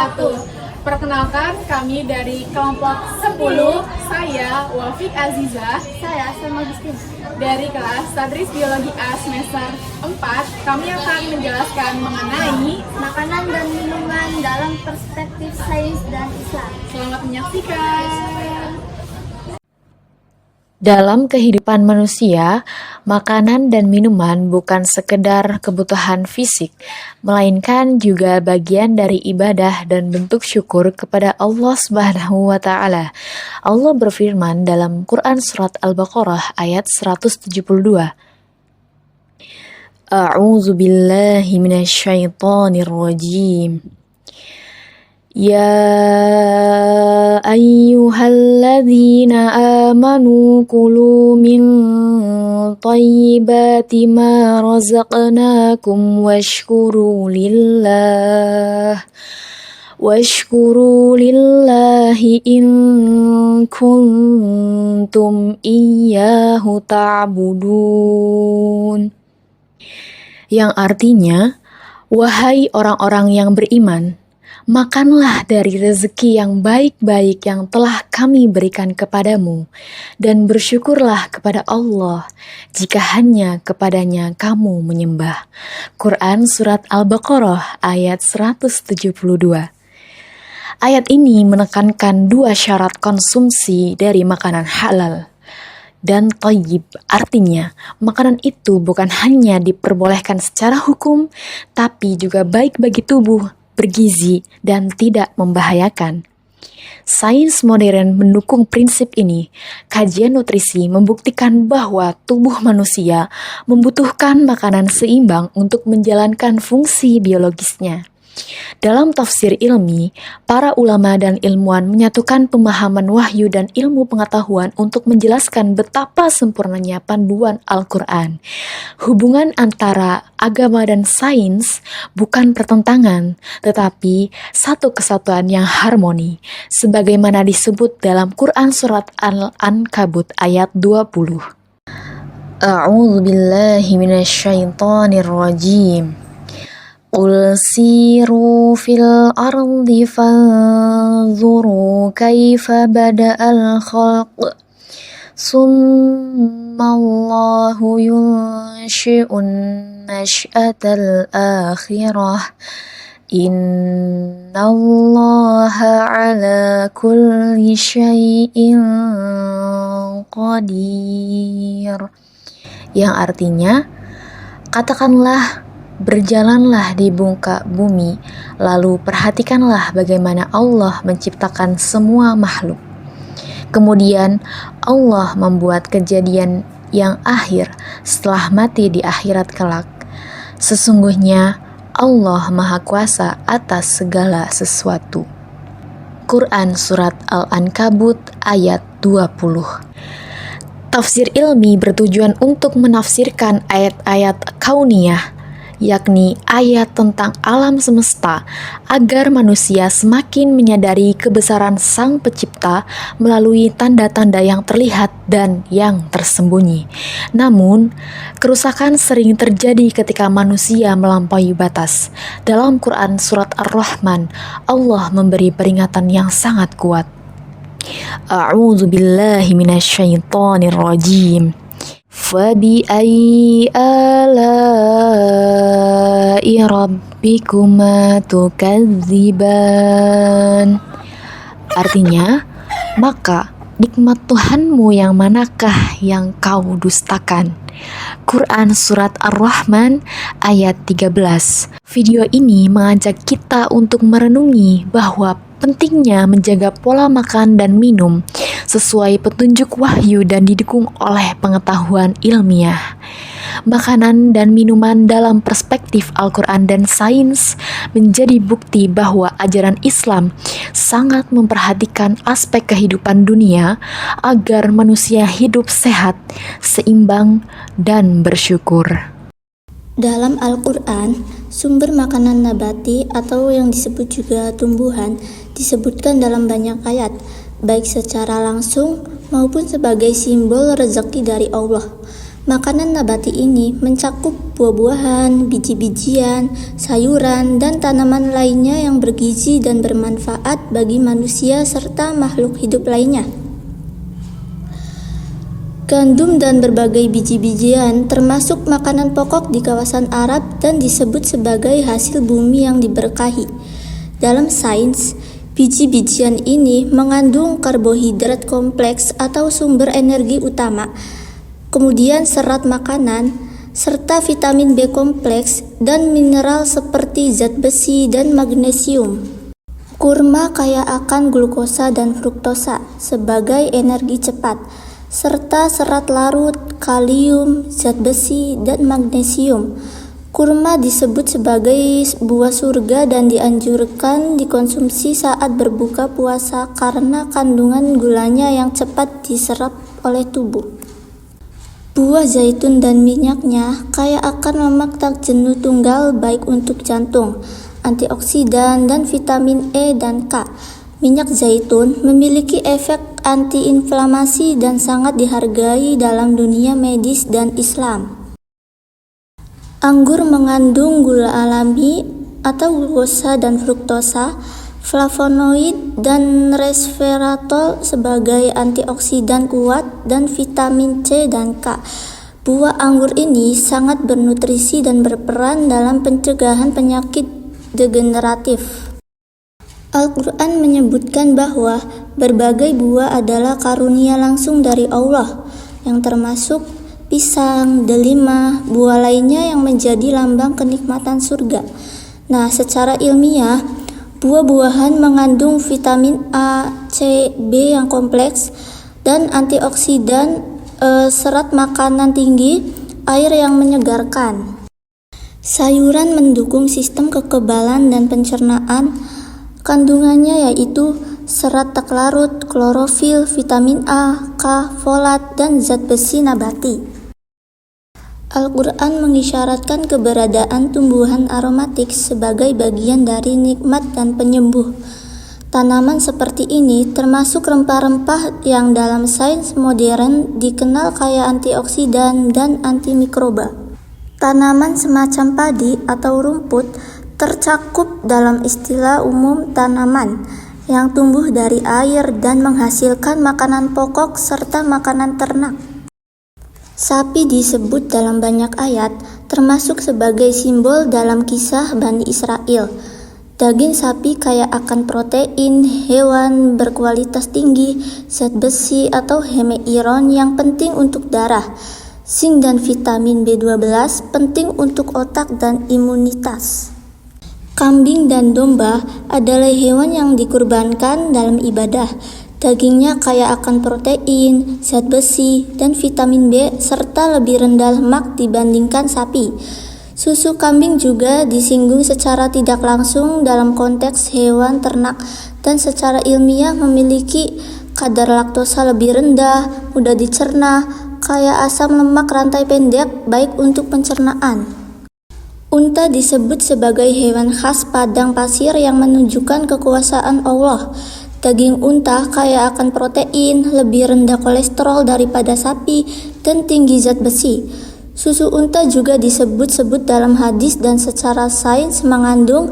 wabarakatuh. Perkenalkan, kami dari kelompok 10. Saya Wafik Aziza. Saya Salma Agustin. Dari kelas Tadris Biologi A semester 4, kami akan menjelaskan mengenai Makanan dan minuman dalam perspektif sains dan Islam. selamat menyaksikan. Dalam kehidupan manusia, makanan dan minuman bukan sekedar kebutuhan fisik, melainkan juga bagian dari ibadah dan bentuk syukur kepada Allah Subhanahu wa Ta'ala. Allah berfirman dalam Quran Surat Al-Baqarah ayat 172. A'udzu billahi minasyaitonir rajim. Ya ayyuhalladzina amanu kulu min thayyibati ma razaqnakum washkuru lillahi in kuntum iyyahu ta'budun. Yang artinya, wahai orang-orang yang beriman, makanlah dari rezeki yang baik-baik yang telah kami berikan kepadamu, dan bersyukurlah kepada Allah jika hanya kepadanya kamu menyembah. Quran Surat Al-Baqarah ayat 172. Ayat ini menekankan dua syarat konsumsi dari makanan halal dan thayyib, artinya makanan itu bukan hanya diperbolehkan secara hukum, tapi juga baik bagi tubuh, bergizi, dan tidak membahayakan. Sains modern mendukung prinsip ini. Kajian nutrisi membuktikan bahwa tubuh manusia membutuhkan makanan seimbang untuk menjalankan fungsi biologisnya. Dalam tafsir ilmi, para ulama dan ilmuwan menyatukan pemahaman wahyu dan ilmu pengetahuan untuk menjelaskan betapa sempurnanya panduan Al-Quran. Hubungan antara agama dan sains bukan pertentangan, tetapi satu kesatuan yang harmoni, sebagaimana disebut dalam Quran Surat Al-Ankabut ayat 20. A'udzu billahi minasyaitonir rajim. Qul siru fil ardi fanzuru kaifa bada'al khalq summallahu yunshi'un nash'atal akhirah innallaha ala kulli syai'in qadir. Yang artinya, katakanlah, berjalanlah di muka bumi, lalu perhatikanlah bagaimana Allah menciptakan semua makhluk. Kemudian Allah membuat kejadian yang akhir setelah mati di akhirat kelak. Sesungguhnya Allah Maha Kuasa atas segala sesuatu. Quran Surat Al-Ankabut ayat 20. Tafsir ilmi bertujuan untuk menafsirkan ayat-ayat kauniyah, yakni ayat tentang alam semesta, agar manusia semakin menyadari kebesaran Sang Pencipta melalui tanda-tanda yang terlihat dan yang tersembunyi. Namun, kerusakan sering terjadi ketika manusia melampaui batas. Dalam Quran Surat Ar-Rahman, Allah memberi peringatan yang sangat kuat. A'udzu billahi minasyaitonir rajim. Fabi'ayyi ala'i rabbikuma tukadziban. Artinya, maka nikmat Tuhanmu yang manakah yang kau dustakan? Quran Surat Ar-Rahman ayat 13. Video ini mengajak kita untuk merenungi bahwa pentingnya menjaga pola makan dan minum sesuai petunjuk wahyu dan didukung oleh pengetahuan ilmiah. Makanan dan minuman dalam perspektif Al-Quran dan sains menjadi bukti bahwa ajaran Islam sangat memperhatikan aspek kehidupan dunia agar manusia hidup sehat, seimbang, dan bersyukur. Dalam Al-Quran, sumber makanan nabati atau yang disebut juga tumbuhan disebutkan dalam banyak ayat, baik secara langsung maupun sebagai simbol rezeki dari Allah. Makanan nabati ini mencakup buah-buahan, biji-bijian, sayuran, dan tanaman lainnya yang bergizi dan bermanfaat bagi manusia serta makhluk hidup lainnya. Gandum dan berbagai biji-bijian termasuk makanan pokok di kawasan Arab dan disebut sebagai hasil bumi yang diberkahi. Dalam sains, biji-bijian ini mengandung karbohidrat kompleks atau sumber energi utama, kemudian serat makanan, serta vitamin B kompleks dan mineral seperti zat besi dan magnesium. Kurma kaya akan glukosa dan fruktosa sebagai energi cepat, serta serat larut, kalium, zat besi, dan magnesium. Kurma disebut sebagai buah surga dan dianjurkan dikonsumsi saat berbuka puasa karena kandungan gulanya yang cepat diserap oleh tubuh. Buah zaitun dan minyaknya kaya akan lemak tak jenuh tunggal baik untuk jantung, antioksidan, dan vitamin E dan K. Minyak zaitun memiliki efek antiinflamasi dan sangat dihargai dalam dunia medis dan Islam. Anggur mengandung gula alami atau glukosa dan fruktosa, flavonoid dan resveratrol sebagai antioksidan kuat, dan vitamin C dan K. Buah anggur ini sangat bernutrisi dan berperan dalam pencegahan penyakit degeneratif. Al-Quran menyebutkan bahwa berbagai buah adalah karunia langsung dari Allah, yang termasuk pisang, delima, buah lainnya yang menjadi lambang kenikmatan surga. Nah, secara ilmiah, buah-buahan mengandung vitamin A, C, B yang kompleks, dan antioksidan, serat makanan tinggi, air yang menyegarkan. Sayuran mendukung sistem kekebalan dan pencernaan. Kandungannya yaitu serat tak larut, klorofil, vitamin A, K, folat, dan zat besi nabati. Al-Quran mengisyaratkan keberadaan tumbuhan aromatik sebagai bagian dari nikmat dan penyembuh. Tanaman seperti ini termasuk rempah-rempah yang dalam sains modern dikenal kaya antioksidan dan antimikroba. Tanaman semacam padi atau rumput tercakup dalam istilah umum tanaman yang tumbuh dari air dan menghasilkan makanan pokok serta makanan ternak. Sapi disebut dalam banyak ayat, termasuk sebagai simbol dalam kisah Bani Israel. Daging sapi kaya akan protein hewan berkualitas tinggi, zat besi atau hemeiron yang penting untuk darah, zinc dan vitamin B12 penting untuk otak dan imunitas. Kambing dan domba adalah hewan yang dikurbankan dalam ibadah. Dagingnya kaya akan protein, zat besi, dan vitamin B serta lebih rendah lemak dibandingkan sapi. Susu kambing juga disinggung secara tidak langsung dalam konteks hewan ternak dan secara ilmiah memiliki kadar laktosa lebih rendah, mudah dicerna, kaya asam lemak rantai pendek, baik untuk pencernaan. Unta disebut sebagai hewan khas padang pasir yang menunjukkan kekuasaan Allah. Daging unta kaya akan protein, lebih rendah kolesterol daripada sapi, dan tinggi zat besi. Susu unta juga disebut-sebut dalam hadis dan secara sains mengandung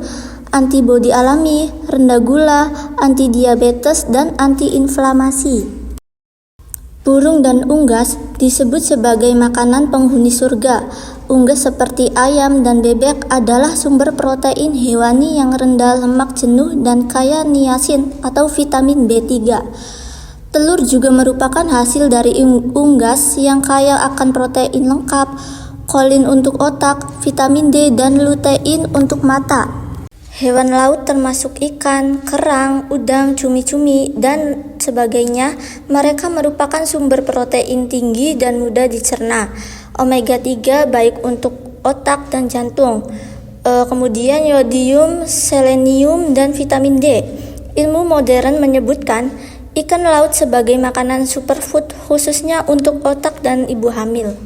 antibodi alami, rendah gula, antidiabetes, dan antiinflamasi. Burung dan unggas disebut sebagai makanan penghuni surga. Unggas seperti ayam dan bebek adalah sumber protein hewani yang rendah lemak jenuh dan kaya niacin atau vitamin B3. Telur juga merupakan hasil dari unggas yang kaya akan protein lengkap, kolin untuk otak, vitamin D, dan lutein untuk mata. Hewan laut termasuk ikan, kerang, udang, cumi-cumi, dan sebagainya. Mereka merupakan sumber protein tinggi dan mudah dicerna. Omega 3 baik untuk otak dan jantung. Kemudian yodium, selenium, dan vitamin D. Ilmu modern menyebutkan ikan laut sebagai makanan superfood khususnya untuk otak dan ibu hamil.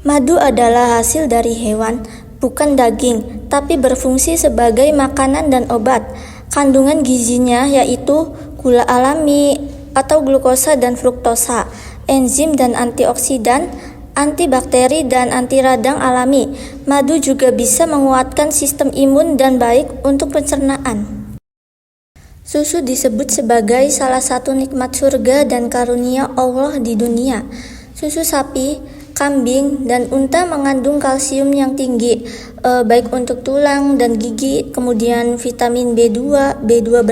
Madu adalah hasil dari hewan, bukan daging, tapi berfungsi sebagai makanan dan obat. Kandungan gizinya yaitu gula alami atau glukosa dan fruktosa, enzim dan antioksidan, antibakteri dan anti radang alami. Madu juga bisa menguatkan sistem imun dan baik untuk pencernaan. Susu disebut sebagai salah satu nikmat surga dan karunia Allah di dunia. Susu sapi, kambing, dan unta mengandung kalsium yang tinggi, baik untuk tulang dan gigi, kemudian vitamin B2, B12,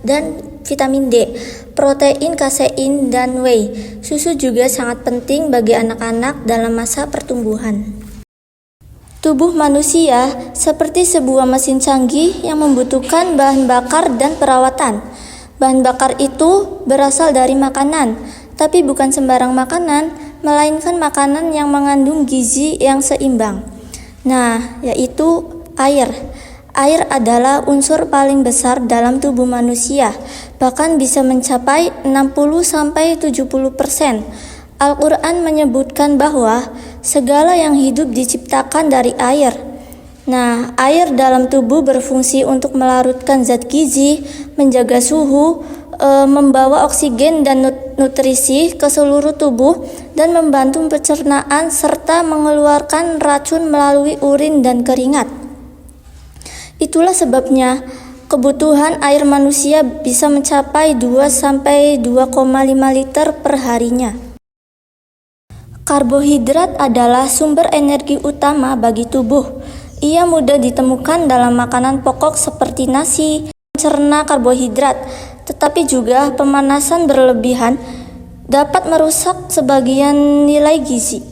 dan vitamin D, protein, kasein, dan whey. Susu juga sangat penting bagi anak-anak dalam masa pertumbuhan. Tubuh manusia seperti sebuah mesin canggih yang membutuhkan bahan bakar dan perawatan. Bahan bakar itu berasal dari makanan, tapi bukan sembarang makanan, melainkan makanan yang mengandung gizi yang seimbang. Nah, yaitu air. Air adalah unsur paling besar dalam tubuh manusia, bahkan bisa mencapai 60-70%. Al-Quran menyebutkan bahwa segala yang hidup diciptakan dari air. Nah, air dalam tubuh berfungsi untuk melarutkan zat gizi, menjaga suhu, membawa oksigen dan nutrisi ke seluruh tubuh, dan membantu pencernaan serta mengeluarkan racun melalui urin dan keringat. Itulah sebabnya kebutuhan air manusia bisa mencapai 2-2,5 liter per harinya. Karbohidrat adalah sumber energi utama bagi tubuh. Ia mudah ditemukan dalam makanan pokok seperti nasi, mencerna karbohidrat, tetapi juga pemanasan berlebihan dapat merusak sebagian nilai gizi.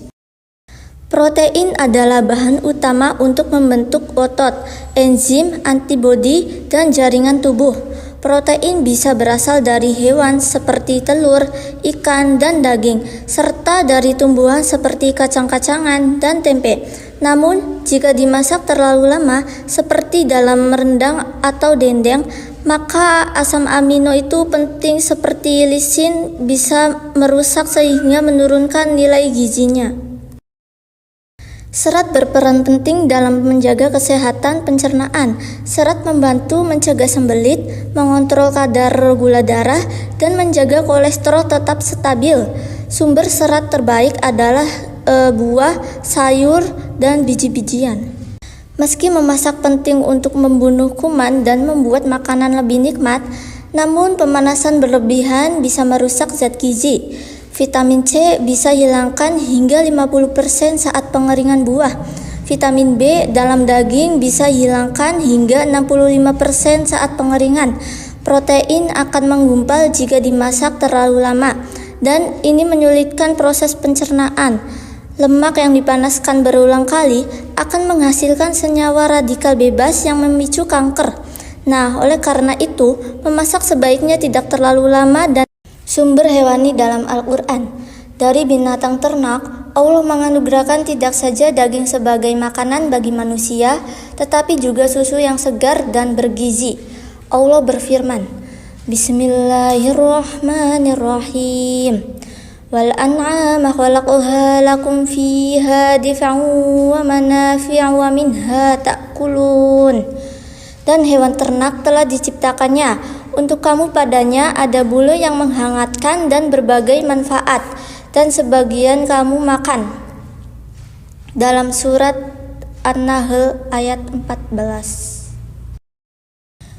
Protein adalah bahan utama untuk membentuk otot, enzim, antibodi, dan jaringan tubuh. Protein bisa berasal dari hewan seperti telur, ikan, dan daging, serta dari tumbuhan seperti kacang-kacangan dan tempe. Namun, jika dimasak terlalu lama, seperti dalam rendang atau dendeng, maka asam amino itu penting seperti lisin bisa merusak sehingga menurunkan nilai gizinya. Serat berperan penting dalam menjaga kesehatan pencernaan. Serat membantu mencegah sembelit, mengontrol kadar gula darah, dan menjaga kolesterol tetap stabil. Sumber serat terbaik adalah buah, sayur, dan biji-bijian. Meski memasak penting untuk membunuh kuman dan membuat makanan lebih nikmat, namun pemanasan berlebihan bisa merusak zat gizi. Vitamin C bisa hilangkan hingga 50% saat pengeringan buah. Vitamin B dalam daging bisa hilangkan hingga 65% saat pengeringan. Protein akan menggumpal jika dimasak terlalu lama, dan ini menyulitkan proses pencernaan. Lemak yang dipanaskan berulang kali akan menghasilkan senyawa radikal bebas yang memicu kanker. Nah, oleh karena itu, memasak sebaiknya tidak terlalu lama. Dan sumber hewani dalam Al-Quran. Dari binatang ternak, Allah menganugerahkan tidak saja daging sebagai makanan bagi manusia, tetapi juga susu yang segar dan bergizi. Allah berfirman, Bismillahirrahmanirrahim. Wal an'ama khalaqaha lakum fiha dif'un wa manafi'u wa minha ta'kulun. Dan hewan ternak telah diciptakannya. Untuk kamu padanya ada bulu yang menghangatkan dan berbagai manfaat, dan sebagian kamu makan. Dalam surat An-Nahl ayat 14.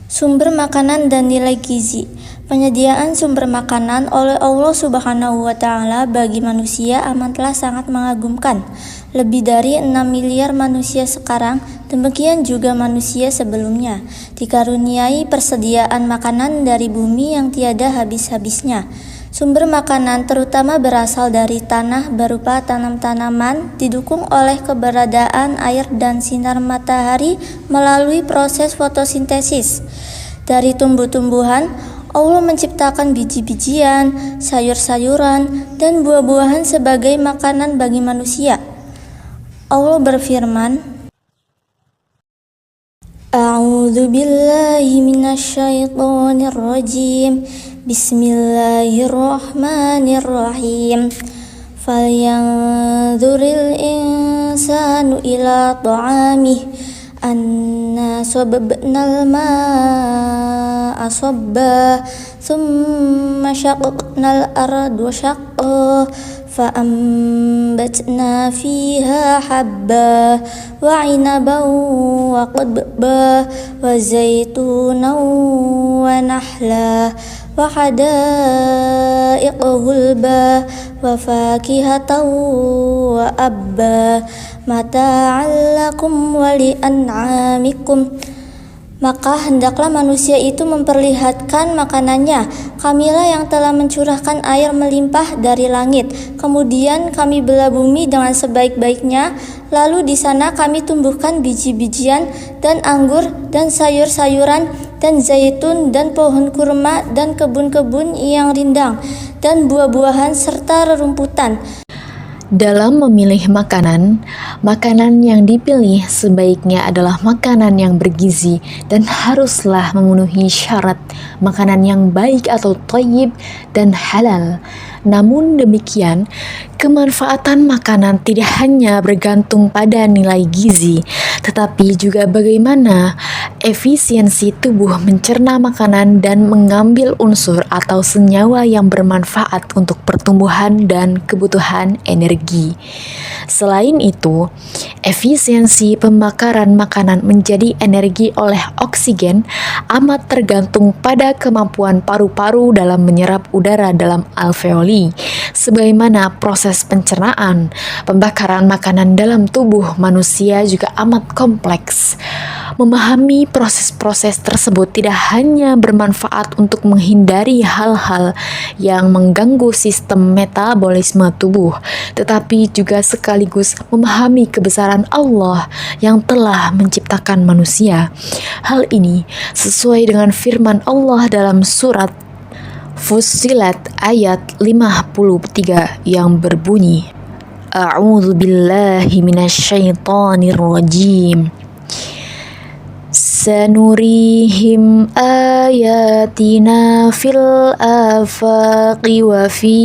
Sumber makanan dan nilai gizi. Penyediaan sumber makanan oleh Allah Subhanahu wa Ta'ala bagi manusia amatlah sangat mengagumkan. Lebih dari 6 miliar manusia sekarang, demikian juga manusia sebelumnya, dikaruniai persediaan makanan dari bumi yang tiada habis-habisnya. Sumber makanan terutama berasal dari tanah berupa tanam-tanaman, didukung oleh keberadaan air dan sinar matahari melalui proses fotosintesis. Dari tumbuh-tumbuhan, Allah menciptakan biji-bijian, sayur-sayuran, dan buah-buahan sebagai makanan bagi manusia. Allah berfirman, A'udzu billahi minasyaitonir rajim. Bismillahirrahmanirrahim. Falyanzuril insanu ila ta'amih. Anna sababnal ma'a sabba thumma syaqaqnal arda syaqqa فأنبتنا فيها حبا وعنبا وقضبا وزيتونا ونحلا وحدائق غلبا وفاكهة وأبا متاعا لكم ولأنعامكم. Maka hendaklah manusia itu memperlihatkan makanannya. Kamilah yang telah mencurahkan air melimpah dari langit. Kemudian kami belah bumi dengan sebaik-baiknya. Lalu di sana kami tumbuhkan biji-bijian dan anggur dan sayur-sayuran dan zaitun dan pohon kurma dan kebun-kebun yang rindang dan buah-buahan serta rerumputan. Dalam memilih makanan, makanan yang dipilih sebaiknya adalah makanan yang bergizi dan haruslah memenuhi syarat makanan yang baik atau thayyib dan halal. Namun demikian, kemanfaatan makanan tidak hanya bergantung pada nilai gizi, tetapi juga bagaimana efisiensi tubuh mencerna makanan dan mengambil unsur atau senyawa yang bermanfaat untuk pertumbuhan dan kebutuhan energi. Selain itu, efisiensi pembakaran makanan menjadi energi oleh oksigen amat tergantung pada kemampuan paru-paru dalam menyerap udara dalam alveoli. Sebagaimana proses pencernaan, pembakaran makanan dalam tubuh manusia juga amat kompleks. Memahami proses-proses tersebut tidak hanya bermanfaat untuk menghindari hal-hal yang mengganggu sistem metabolisme tubuh, tetapi juga sekaligus memahami kebesaran Allah yang telah menciptakan manusia. Hal ini sesuai dengan firman Allah dalam surat Fussilat ayat 53 yang berbunyi, A'udzu billahi minasyaitonir rajim. Sanurihim ayatina fil afaqi wa fi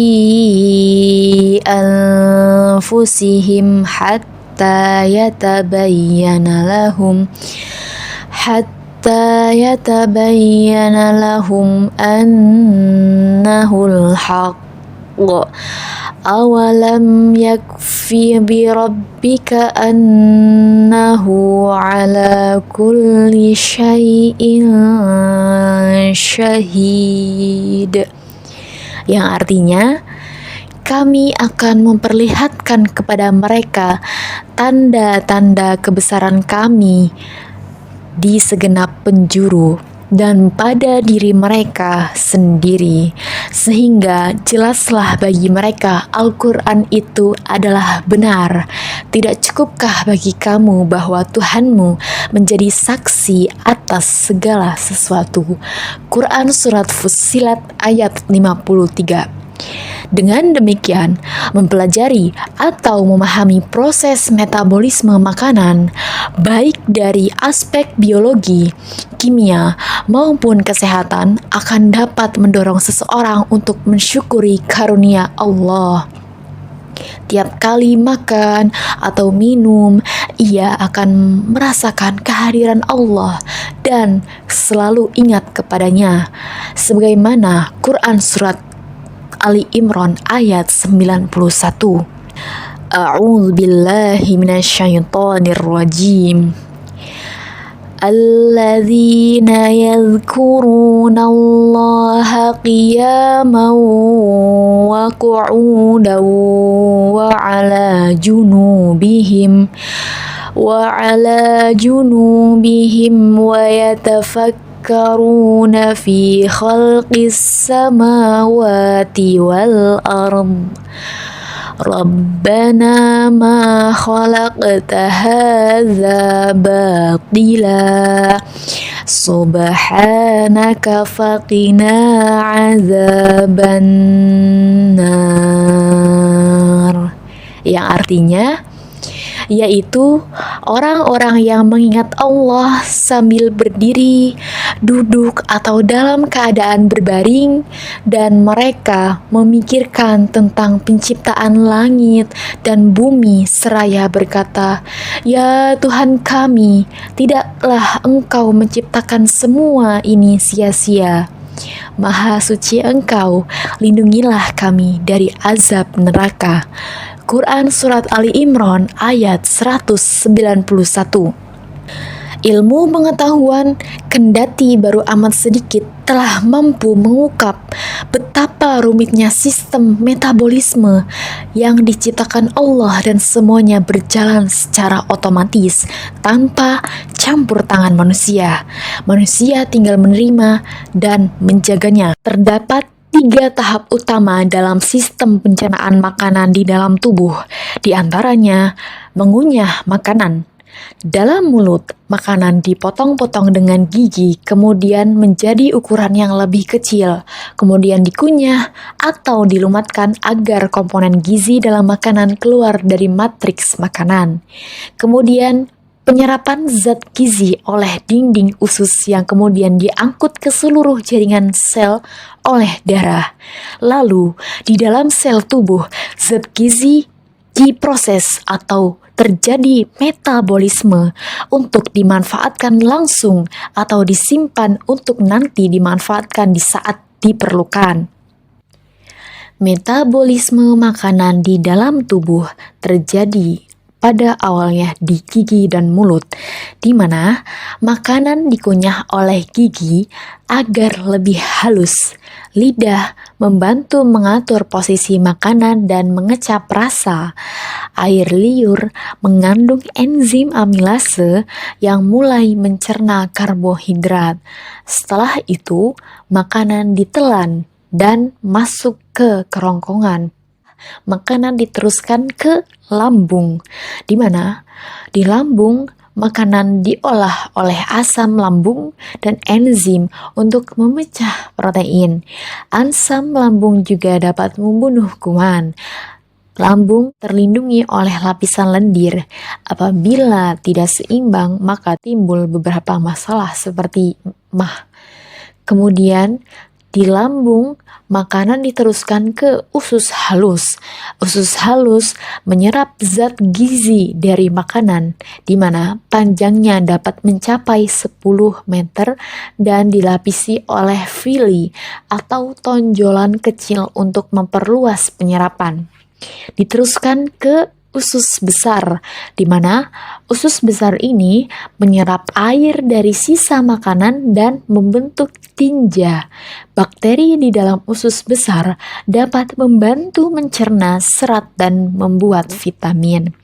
anfusihim hatta yatabayyana lahum annahul haqq. Awalam yakfi bi rabbika annahu ala kulli syai'in syahid. Yang artinya, kami akan memperlihatkan kepada mereka tanda-tanda kebesaran kami di segenap penjuru dan pada diri mereka sendiri, sehingga jelaslah bagi mereka Al-Quran itu adalah benar. Tidak cukupkah bagi kamu bahwa Tuhanmu menjadi saksi atas segala sesuatu? Quran Surat Fussilat ayat 53. Dengan demikian, mempelajari atau memahami proses metabolisme makanan, baik dari aspek biologi, kimia, maupun kesehatan, akan dapat mendorong seseorang untuk mensyukuri karunia Allah. Tiap kali makan atau minum, ia akan merasakan kehadiran Allah dan selalu ingat kepadanya. Sebagaimana Quran Surat Ali Imran ayat 91. A'udzu billahi minasyaitonir rajim. Alladzina yadhkuruna Allaha qiyaman wa qu'udan wa 'ala junubihim wa yatafakkaruna fi khalqis samawati wal ard. Rabbana ma khalaqta hadza batila subhanaka faqina azabannar. Yang artinya yaitu orang-orang yang mengingat Allah sambil berdiri, duduk, atau dalam keadaan berbaring, dan mereka memikirkan tentang penciptaan langit dan bumi seraya berkata, "Ya Tuhan kami, tidaklah Engkau menciptakan semua ini sia-sia." Maha suci Engkau, lindungilah kami dari azab neraka. Quran Surat Ali Imran ayat 191. Ilmu pengetahuan, kendati baru amat sedikit, telah mampu mengungkap betapa rumitnya sistem metabolisme yang diciptakan Allah dan semuanya berjalan secara otomatis tanpa campur tangan manusia. Manusia tinggal menerima dan menjaganya. Terdapat 3 tahap utama dalam sistem pencernaan makanan di dalam tubuh, di antaranya mengunyah makanan. Dalam mulut, makanan dipotong-potong dengan gigi, kemudian menjadi ukuran yang lebih kecil, kemudian dikunyah atau dilumatkan agar komponen gizi dalam makanan keluar dari matriks makanan. Kemudian, penyerapan zat gizi oleh dinding usus yang kemudian diangkut ke seluruh jaringan sel oleh darah. Lalu, di dalam sel tubuh, zat gizi diproses atau terjadi metabolisme untuk dimanfaatkan langsung atau disimpan untuk nanti dimanfaatkan di saat diperlukan. Metabolisme makanan di dalam tubuh terjadi pada awalnya di gigi dan mulut, di mana makanan dikunyah oleh gigi agar lebih halus. Lidah membantu mengatur posisi makanan dan mengecap rasa. Air liur mengandung enzim amilase yang mulai mencerna karbohidrat. Setelah itu, makanan ditelan dan masuk ke kerongkongan. Makanan diteruskan ke lambung, di mana di lambung makanan diolah oleh asam lambung dan enzim untuk memecah protein. Asam lambung juga dapat membunuh kuman. Lambung terlindungi oleh lapisan lendir. Apabila tidak seimbang, maka timbul beberapa masalah seperti mah. Kemudian, di lambung, makanan diteruskan ke usus halus. Usus halus menyerap zat gizi dari makanan, di mana panjangnya dapat mencapai 10 meter dan dilapisi oleh villi atau tonjolan kecil untuk memperluas penyerapan. Diteruskan ke usus besar, di mana usus besar ini menyerap air dari sisa makanan dan membentuk tinja. Bakteri di dalam usus besar dapat membantu mencerna serat dan membuat vitamin.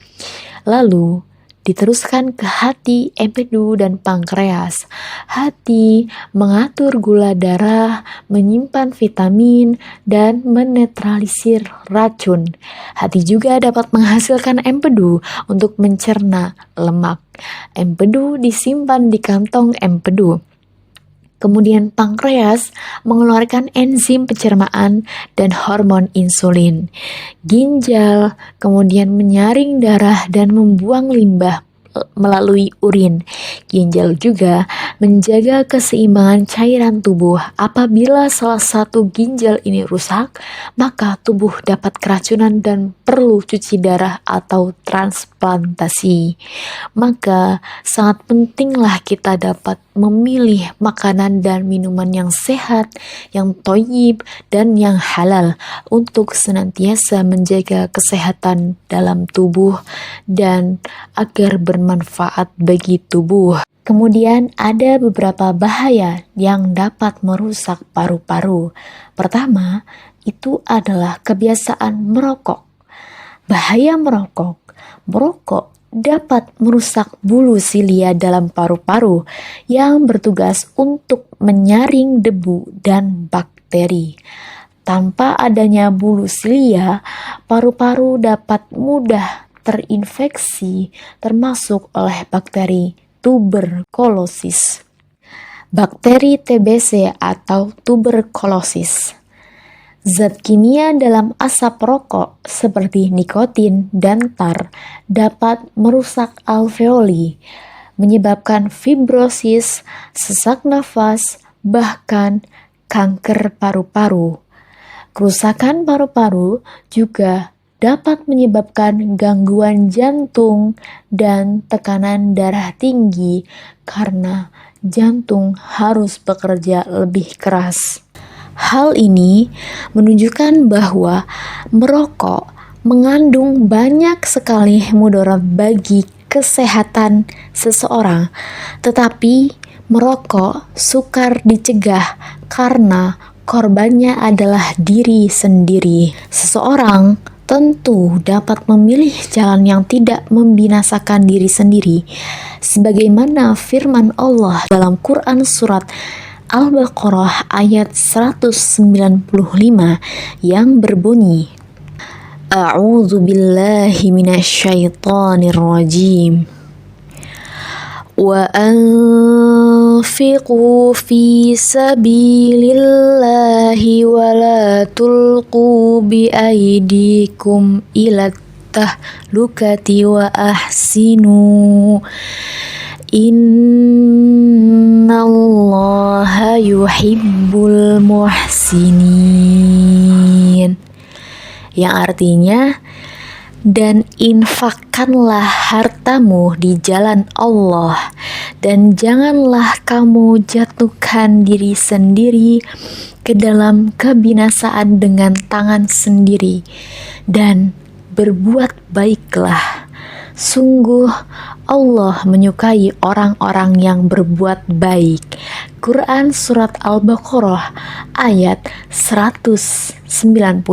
Lalu diteruskan ke hati, empedu, dan pankreas. Hati mengatur gula darah, menyimpan vitamin, dan menetralisir racun. Hati juga dapat menghasilkan empedu untuk mencerna lemak. Empedu disimpan di kantong empedu. Kemudian pankreas mengeluarkan enzim pencernaan dan hormon insulin. Ginjal kemudian menyaring darah dan membuang limbah melalui urin. Ginjal juga menjaga keseimbangan cairan tubuh. Apabila salah satu ginjal ini rusak, maka tubuh dapat keracunan dan perlu cuci darah atau transplantasi. Maka sangat pentinglah kita dapat memilih makanan dan minuman yang sehat, yang thayyib, dan yang halal untuk senantiasa menjaga kesehatan dalam tubuh dan agar bermanfaat bagi tubuh. Kemudian ada beberapa bahaya yang dapat merusak paru-paru. Pertama, itu adalah kebiasaan merokok. Bahaya merokok. Merokok dapat merusak bulu silia dalam paru-paru yang bertugas untuk menyaring debu dan bakteri. Tanpa adanya bulu silia, paru-paru dapat mudah terinfeksi termasuk oleh bakteri tuberkulosis. Bakteri TBC atau tuberkulosis. Zat kimia dalam asap rokok seperti nikotin dan tar dapat merusak alveoli, menyebabkan fibrosis, sesak nafas, bahkan kanker paru-paru. Kerusakan paru-paru juga dapat menyebabkan gangguan jantung dan tekanan darah tinggi karena jantung harus bekerja lebih keras. Hal ini menunjukkan bahwa merokok mengandung banyak sekali mudarat bagi kesehatan seseorang, tetapi merokok sukar dicegah karena korbannya adalah diri sendiri. Seseorang tentu dapat memilih jalan yang tidak membinasakan diri sendiri, sebagaimana firman Allah dalam Quran surat Al-Baqarah ayat 195 yang berbunyi, A'udzu billahi minasyaitonir rajim. Wa anfiqu fi sabilillahi wa la tulqu bi aydikum ila tahlukati wa ahsinu. Innallaha yuhibbul muhsinin. Yang artinya, dan infakkanlah hartamu di jalan Allah, dan janganlah kamu jatuhkan diri sendiri ke dalam kebinasaan dengan tangan sendiri, dan berbuat baiklah. Sungguh Allah menyukai orang-orang yang berbuat baik. Quran Surat Al-Baqarah ayat 195.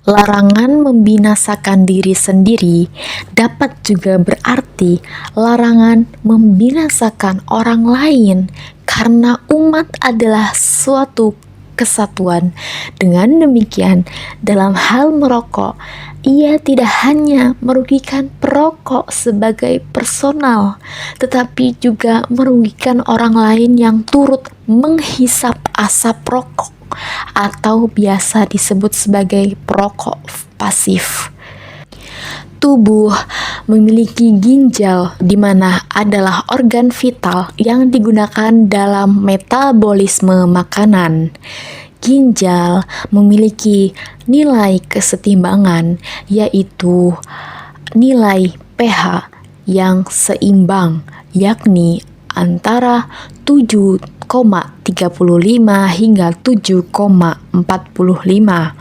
Larangan membinasakan diri sendiri dapat juga berarti larangan membinasakan orang lain, karena umat adalah suatu kesatuan. Dengan demikian, dalam hal merokok, ia tidak hanya merugikan perokok sebagai personal, tetapi juga merugikan orang lain yang turut menghisap asap rokok atau biasa disebut sebagai perokok pasif. Tubuh memiliki ginjal, di mana adalah organ vital yang digunakan dalam metabolisme makanan. Ginjal memiliki nilai kesetimbangan, yaitu nilai pH yang seimbang, yakni antara 7,35 hingga 7,45.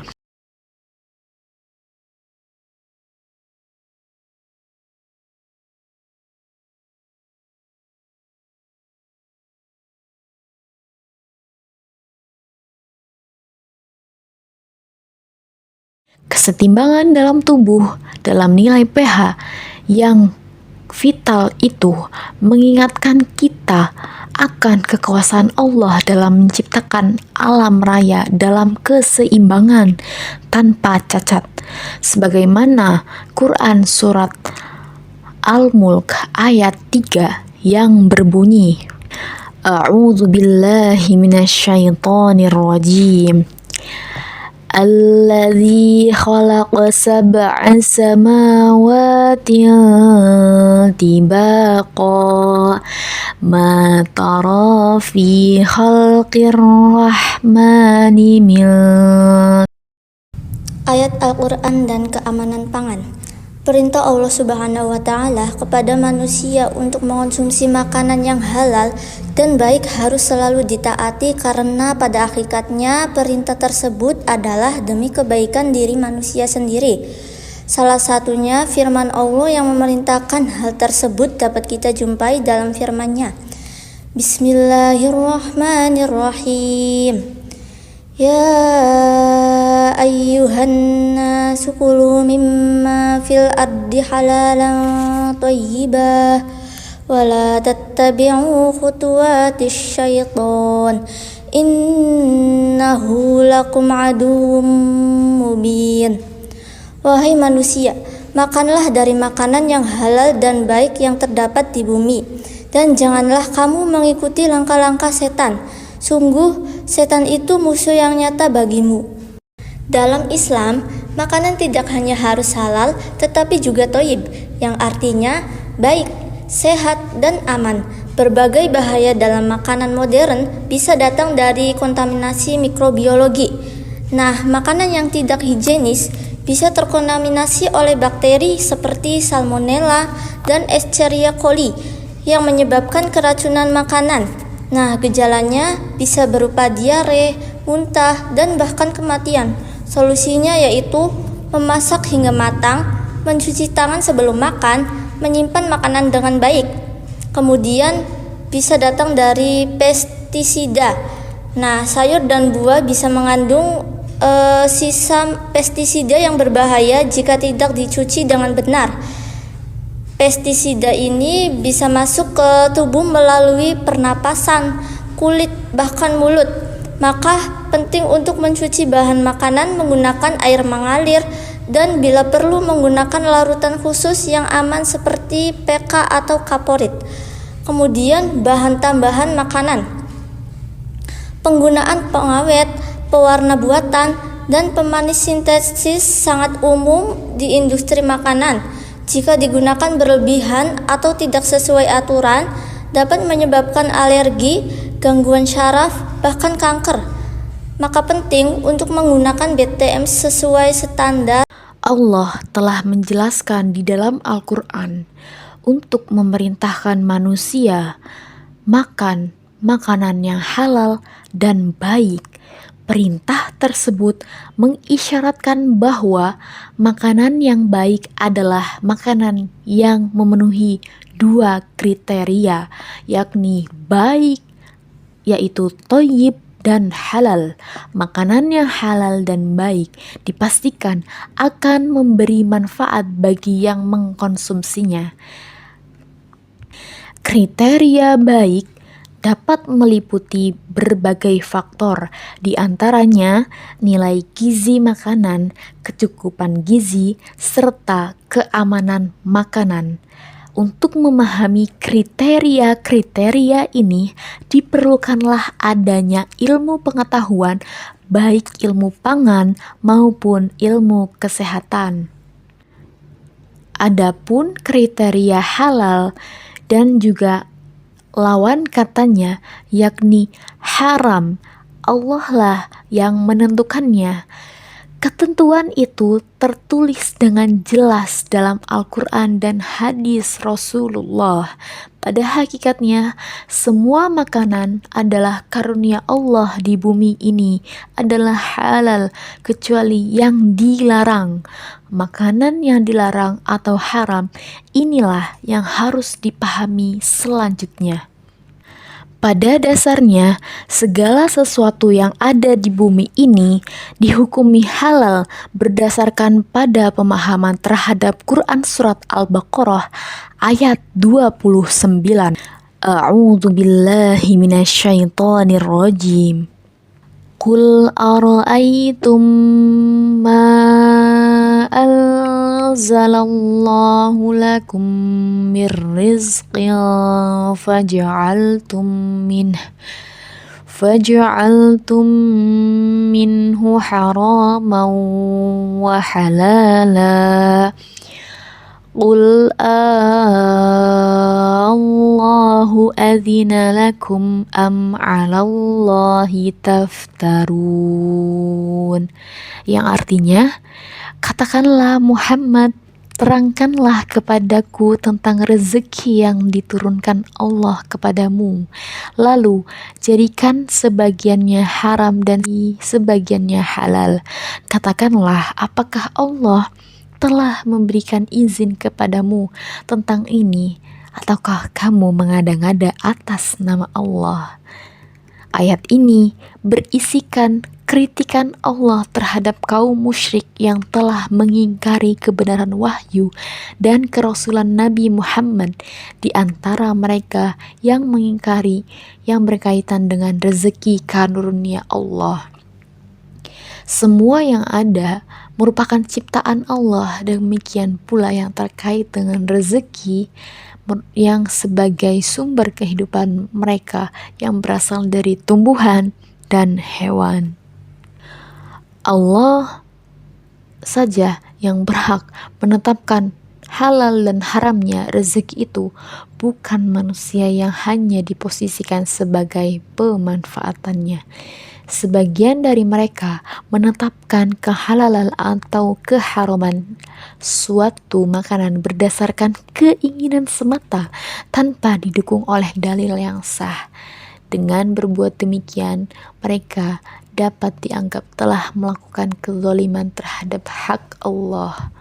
Kesetimbangan dalam tubuh dalam nilai pH yang vital itu mengingatkan kita akan kekuasaan Allah dalam menciptakan alam raya dalam keseimbangan tanpa cacat, sebagaimana Quran Surat Al-Mulk ayat 3 yang berbunyi, A'udzu billahi minasyaitonir rajim. Alladzi khalaqa sab'a samawati tibaqa ma tara fi khalqir rahmani min. Ayat Al-Quran dan keamanan pangan. Perintah Allah Subhanahu wa Ta'ala kepada manusia untuk mengonsumsi makanan yang halal dan baik harus selalu ditaati, karena pada hakikatnya perintah tersebut adalah demi kebaikan diri manusia sendiri. Salah satunya firman Allah yang memerintahkan hal tersebut dapat kita jumpai dalam firman-Nya. Bismillahirrahmanirrahim. Ya ayyuhan nasu kulu mimma fil ardi halalan thayyibah wa la tattabi'u khutuwatis syaitan innahu lakum aduwwum mubin. Wahai manusia, makanlah dari makanan yang halal dan baik yang terdapat di bumi, dan janganlah kamu mengikuti langkah-langkah setan. Sungguh, setan itu musuh yang nyata bagimu. Dalam Islam, makanan tidak hanya harus halal, tetapi juga thayyib, yang artinya baik, sehat, dan aman. Berbagai bahaya dalam makanan modern bisa datang dari kontaminasi mikrobiologi. Nah, makanan yang tidak higienis bisa terkontaminasi oleh bakteri seperti Salmonella dan Escherichia coli yang menyebabkan keracunan makanan. Nah, gejalanya bisa berupa diare, muntah, dan bahkan kematian. Solusinya yaitu memasak hingga matang, mencuci tangan sebelum makan, menyimpan makanan dengan baik. Kemudian bisa datang dari pestisida. Nah, sayur dan buah bisa mengandung sisa pestisida yang berbahaya jika tidak dicuci dengan benar. Pestisida ini bisa masuk ke tubuh melalui pernapasan, kulit, bahkan mulut. Maka penting untuk mencuci bahan makanan menggunakan air mengalir dan bila perlu menggunakan larutan khusus yang aman seperti PK atau kaporit. Kemudian bahan tambahan makanan. Penggunaan pengawet, pewarna buatan, dan pemanis sintetis sangat umum di industri makanan. Jika digunakan berlebihan atau tidak sesuai aturan, dapat menyebabkan alergi, gangguan syaraf, bahkan kanker. Maka penting untuk menggunakan BTM sesuai standar. Allah telah menjelaskan di dalam Al-Quran untuk memerintahkan manusia makan makanan yang halal dan baik. Perintah tersebut mengisyaratkan bahwa makanan yang baik adalah makanan yang memenuhi dua kriteria, yakni baik, yaitu thayyib, dan halal. Makanan yang halal dan baik dipastikan akan memberi manfaat bagi yang mengkonsumsinya. Kriteria baik dapat meliputi berbagai faktor, di antaranya nilai gizi makanan, kecukupan gizi, serta keamanan makanan. Untuk memahami kriteria-kriteria ini, diperlukanlah adanya ilmu pengetahuan, baik ilmu pangan maupun ilmu kesehatan. Adapun kriteria halal dan juga lawan katanya, yakni haram, Allah lah yang menentukannya. Ketentuan itu tertulis dengan jelas dalam Al-Quran dan hadis Rasulullah. Pada hakikatnya, semua makanan adalah karunia Allah di bumi ini adalah halal kecuali yang dilarang. Makanan yang dilarang atau haram inilah yang harus dipahami selanjutnya. Pada dasarnya, segala sesuatu yang ada di bumi ini dihukumi halal berdasarkan pada pemahaman terhadap Quran Surat Al-Baqarah ayat 29. A'udzu billahi minasyaitonir rajim. Qul ara'aytum ma anzalallahu lakum mir rizqin faj'altum minhu haraman wa halala. Qul Allahu adzina lakum am 'alallahi taftarun. Yang artinya, katakanlah Muhammad, terangkanlah kepadaku tentang rezeki yang diturunkan Allah kepadamu. Lalu jadikan sebagiannya haram dan sebagiannya halal. Katakanlah, apakah Allah telah memberikan izin kepadamu tentang ini, ataukah kamu mengada-ngada atas nama Allah? Ayat ini berisikan kritikan Allah terhadap kaum musyrik yang telah mengingkari kebenaran wahyu dan kerasulan Nabi Muhammad, di antara mereka yang mengingkari yang berkaitan dengan rezeki karunia Allah. Semua yang ada merupakan ciptaan Allah, demikian pula yang terkait dengan rezeki yang sebagai sumber kehidupan mereka yang berasal dari tumbuhan dan hewan. Allah saja yang berhak menetapkan halal dan haramnya rezeki itu, bukan manusia yang hanya diposisikan sebagai pemanfaatannya. Sebagian dari mereka menetapkan kehalalan atau keharaman suatu makanan berdasarkan keinginan semata tanpa didukung oleh dalil yang sah. Dengan berbuat demikian, mereka dapat dianggap telah melakukan kezaliman terhadap hak Allah.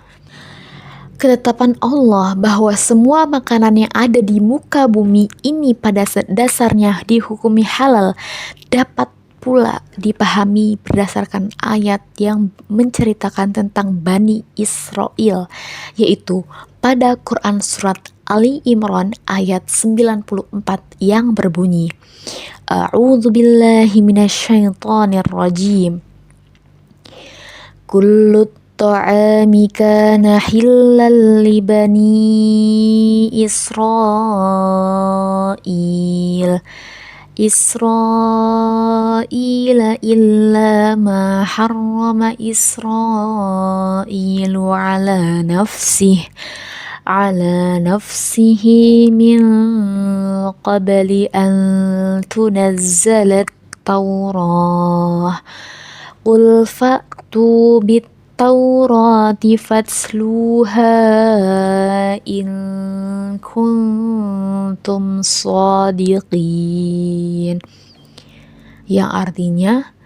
Ketetapan Allah bahwa semua makanan yang ada di muka bumi ini pada dasarnya dihukumi halal dapat pula dipahami berdasarkan ayat yang menceritakan tentang Bani Israel, yaitu pada Quran Surat Ali Imran ayat 94 yang berbunyi, A'udzu billahi minasyaitonir rajim. Kullu ta'ami kana hillal li bani Israil illa ma harrama Israilu ala nafsihi min qabli an tunazzalat Taurah. Qul fa'tu bit-taurati fatsluha in kuntum shadiqin. Yang artinya,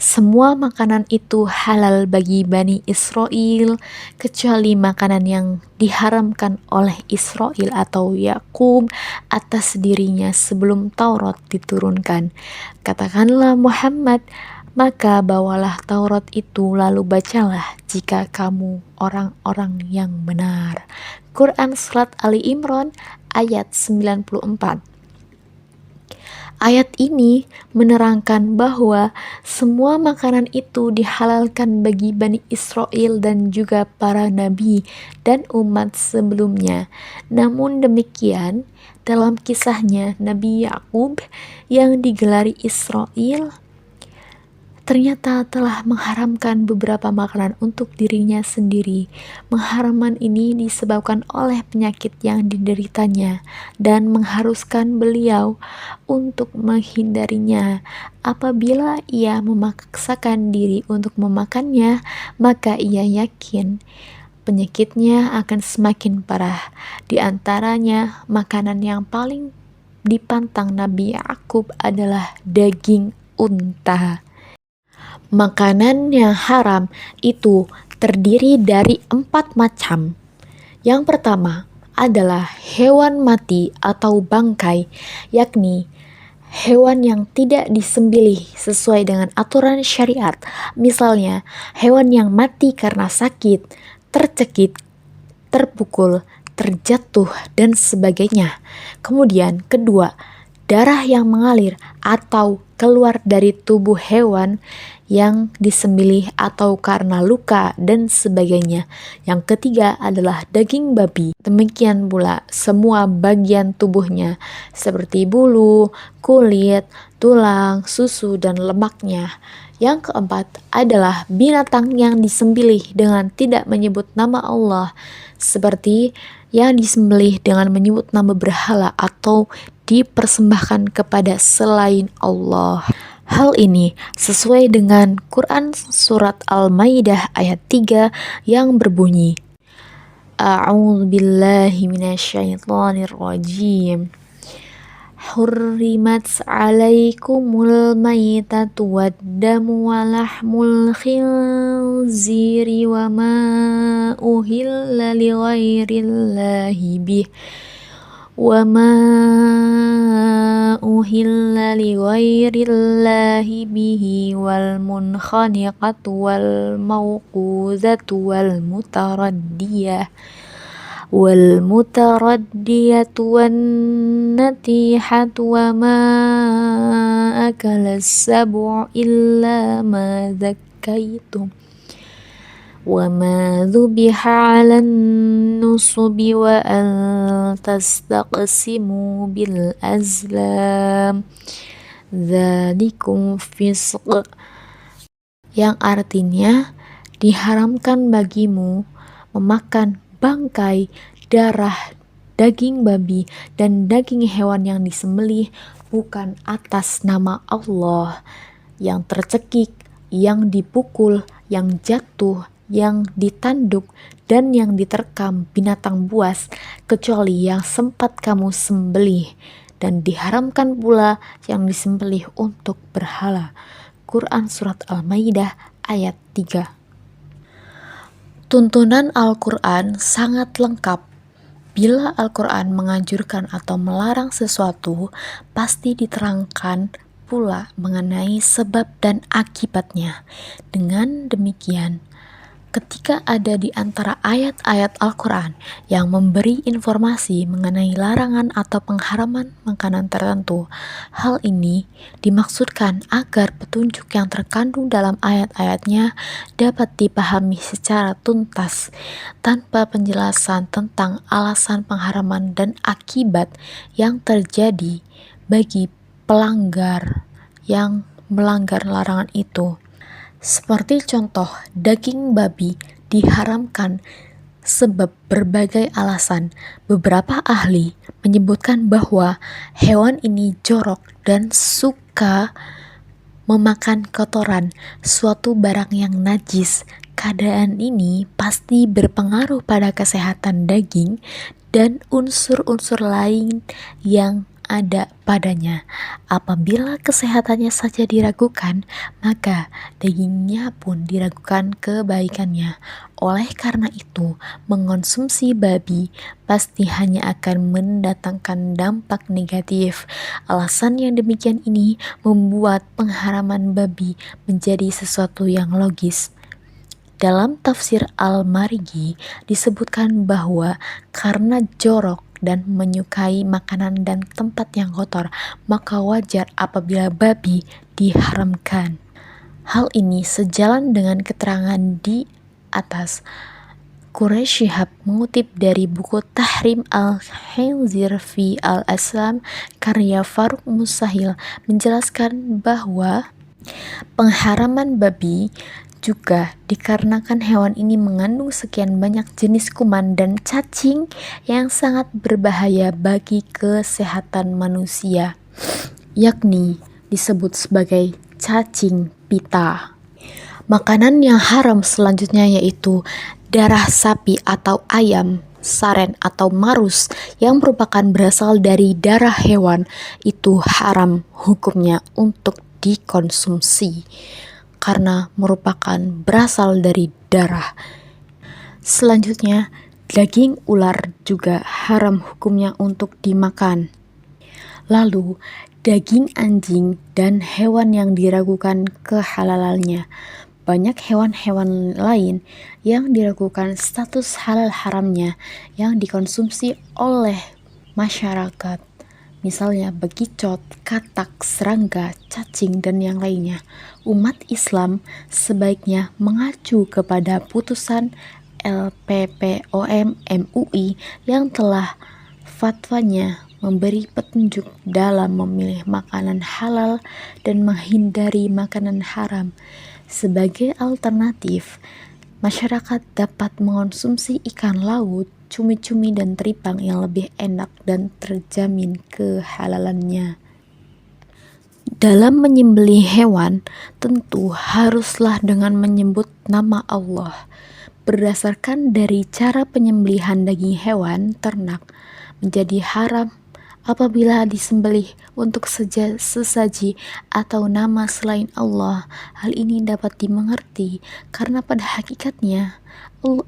semua makanan itu halal bagi Bani Israel kecuali makanan yang diharamkan oleh Israel atau Yakub atas dirinya sebelum Taurat diturunkan. Katakanlah Muhammad, maka bawalah Taurat itu lalu bacalah jika kamu orang-orang yang benar. Quran Surat Ali Imran ayat 94. Ayat ini menerangkan bahwa semua makanan itu dihalalkan bagi Bani Israel dan juga para nabi dan umat sebelumnya. Namun demikian, dalam kisahnya Nabi Yakub yang digelari Israel ternyata telah mengharamkan beberapa makanan untuk dirinya sendiri. Pengharaman ini disebabkan oleh penyakit yang dideritanya dan mengharuskan beliau untuk menghindarinya. Apabila ia memaksakan diri untuk memakannya, maka ia yakin penyakitnya akan semakin parah. Di antaranya, makanan yang paling dipantang Nabi Yakub adalah daging unta. Makanan yang haram itu terdiri dari 4 macam. Yang pertama adalah hewan mati atau bangkai, yakni hewan yang tidak disembelih sesuai dengan aturan syariat. Misalnya, hewan yang mati karena sakit, tercekik, terpukul, terjatuh, dan sebagainya. Kemudian kedua, darah yang mengalir atau keluar dari tubuh hewan yang disembelih atau karena luka dan sebagainya. Yang ketiga adalah daging babi. Demikian pula semua bagian tubuhnya seperti bulu, kulit, tulang, susu, dan lemaknya. Yang keempat adalah binatang yang disembelih dengan tidak menyebut nama Allah, seperti yang disembelih dengan menyebut nama berhala atau dipersembahkan kepada selain Allah. Hal ini sesuai dengan Quran Surat Al-Maidah ayat 3 yang berbunyi, A'udzu billahi minasyaitonir rajim. Hurrimat 'alaikumul maitatu wad-damu wa lahmul khinziri wa ma uhilla li ghairillahi bih bihi wal munkhaniqatu wal mawquzatu wal mutaraddiyatu wan natihatu wa ma akala as-sab'u illa ma zakkaytum wa ma dhubiha 'alan nusubi wa an tastaqsimu bil azlam dzalikum fisq, yang artinya diharamkan bagimu memakan bangkai, darah, daging babi, dan daging hewan yang disembelih bukan atas nama Allah, yang tercekik, yang dipukul, yang jatuh, yang ditanduk, dan yang diterkam binatang buas, kecuali yang sempat kamu sembelih, dan diharamkan pula yang disembelih untuk berhala. Al-Quran Surat Al-Maidah ayat 3. Tuntunan Al-Quran sangat lengkap. Bila Al-Quran menganjurkan atau melarang sesuatu, pasti diterangkan pula mengenai sebab dan akibatnya. Dengan demikian, ketika ada di antara ayat-ayat Al-Quran yang memberi informasi mengenai larangan atau pengharaman makanan tertentu, hal ini dimaksudkan agar petunjuk yang terkandung dalam ayat-ayatnya dapat dipahami secara tuntas, tanpa penjelasan tentang alasan pengharaman dan akibat yang terjadi bagi pelanggar yang melanggar larangan itu. Seperti contoh, daging babi diharamkan sebab berbagai alasan. Beberapa ahli menyebutkan bahwa hewan ini jorok dan suka memakan kotoran, suatu barang yang najis. Keadaan ini pasti berpengaruh pada kesehatan daging dan unsur-unsur lain yang ada padanya. Apabila kesehatannya saja diragukan, maka dagingnya pun diragukan kebaikannya. Oleh karena itu, mengonsumsi babi pasti hanya akan mendatangkan dampak negatif. Alasan yang demikian ini membuat pengharaman babi menjadi sesuatu yang logis. Dalam tafsir Al-Marigi disebutkan bahwa karena jorok dan menyukai makanan dan tempat yang kotor, maka wajar apabila babi diharamkan. Hal ini sejalan dengan keterangan di atas. Quraisy Shihab mengutip dari buku Tahrim Al-Khinzir fi Al-Islam karya Farouk Musahil menjelaskan bahwa pengharaman babi juga dikarenakan hewan ini mengandung sekian banyak jenis kuman dan cacing yang sangat berbahaya bagi kesehatan manusia, yakni disebut sebagai cacing pita. Makanan yang haram selanjutnya yaitu darah sapi atau ayam, saren atau marus yang merupakan berasal dari darah hewan itu haram hukumnya untuk dikonsumsi karena merupakan berasal dari darah. Selanjutnya, daging ular juga haram hukumnya untuk dimakan. Lalu, daging anjing dan hewan yang diragukan kehalalannya. Banyak hewan-hewan lain yang diragukan status halal haramnya yang dikonsumsi oleh masyarakat. Misalnya bekicot, katak, serangga, cacing, dan yang lainnya. Umat Islam sebaiknya mengacu kepada putusan LPPOM MUI yang telah fatwanya memberi petunjuk dalam memilih makanan halal dan menghindari makanan haram. Sebagai alternatif, masyarakat dapat mengonsumsi ikan laut, cumi-cumi dan teripang yang lebih enak dan terjamin kehalalannya. Dalam menyembelih hewan, tentu haruslah dengan menyebut nama Allah. Berdasarkan dari cara penyembelihan daging hewan ternak menjadi haram apabila disembelih untuk sesaji atau nama selain Allah. Hal ini dapat dimengerti karena pada hakikatnya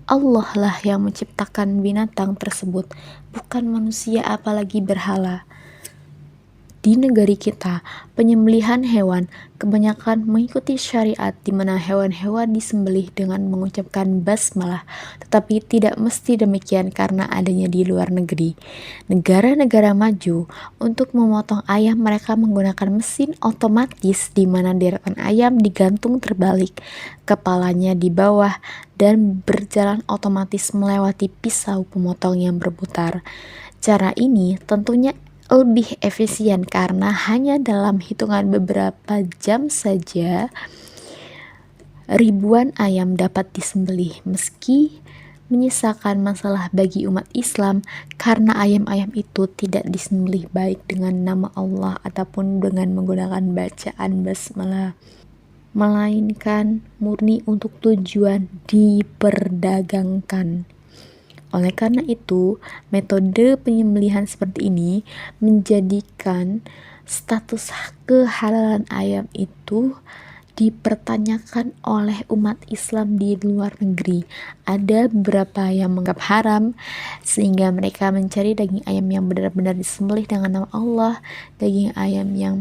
Allah lah yang menciptakan binatang tersebut, bukan manusia apalagi berhala. Di negeri kita, penyembelihan hewan kebanyakan mengikuti syariat di mana hewan-hewan disembelih dengan mengucapkan basmalah, tetapi tidak mesti demikian karena adanya di luar negeri. Negara-negara maju untuk memotong ayam mereka menggunakan mesin otomatis di mana deretan ayam digantung terbalik, kepalanya di bawah dan berjalan otomatis melewati pisau pemotong yang berputar. Cara ini tentunya lebih efisien karena hanya dalam hitungan beberapa jam saja ribuan ayam dapat disembelih, meski menyisakan masalah bagi umat Islam karena ayam-ayam itu tidak disembelih baik dengan nama Allah ataupun dengan menggunakan bacaan basmalah, melainkan murni untuk tujuan diperdagangkan. Oleh karena itu, metode penyembelihan seperti ini menjadikan status kehalalan ayam itu dipertanyakan oleh umat Islam di luar negeri. Ada beberapa yang menganggap haram sehingga mereka mencari daging ayam yang benar-benar disembelih dengan nama Allah, daging ayam yang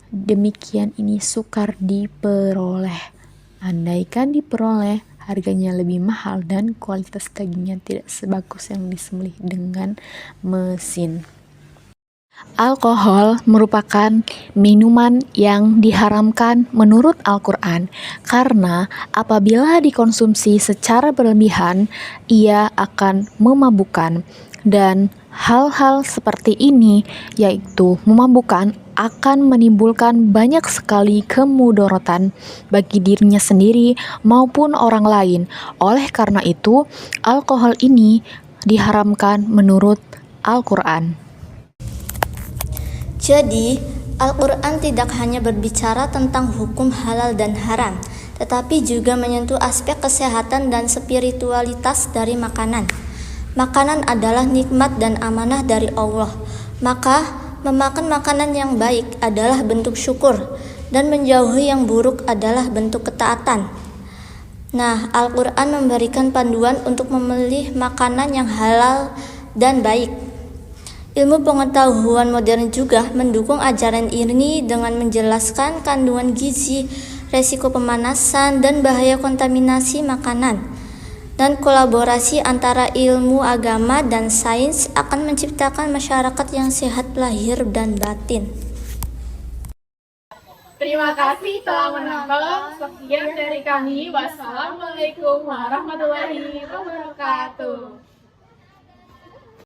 demikian ini sukar diperoleh. Andaikan diperoleh, harganya lebih mahal dan kualitas dagingnya tidak sebagus yang disembelih dengan mesin. Alkohol merupakan minuman yang diharamkan menurut Al-Quran karena apabila dikonsumsi secara berlebihan, ia akan memabukkan. Dan hal-hal seperti ini, yaitu memabukkan, akan menimbulkan banyak sekali kemudaratan bagi dirinya sendiri maupun orang lain. Oleh karena itu, alkohol ini diharamkan menurut Al-Quran. Jadi, Al-Quran tidak hanya berbicara tentang hukum halal dan haram, tetapi juga menyentuh aspek kesehatan dan spiritualitas dari makanan. Makanan adalah nikmat dan amanah dari Allah, maka memakan makanan yang baik adalah bentuk syukur, dan menjauhi yang buruk adalah bentuk ketaatan. Nah, Al-Quran memberikan panduan untuk memilih makanan yang halal dan baik. Ilmu pengetahuan modern juga mendukung ajaran ini dengan menjelaskan kandungan gizi, resiko pemanasan, dan bahaya kontaminasi makanan. Dan kolaborasi antara ilmu agama dan sains akan menciptakan masyarakat yang sehat lahir dan batin. Terima kasih telah menonton. Sekian dari kami. Wassalamualaikum warahmatullahi wabarakatuh.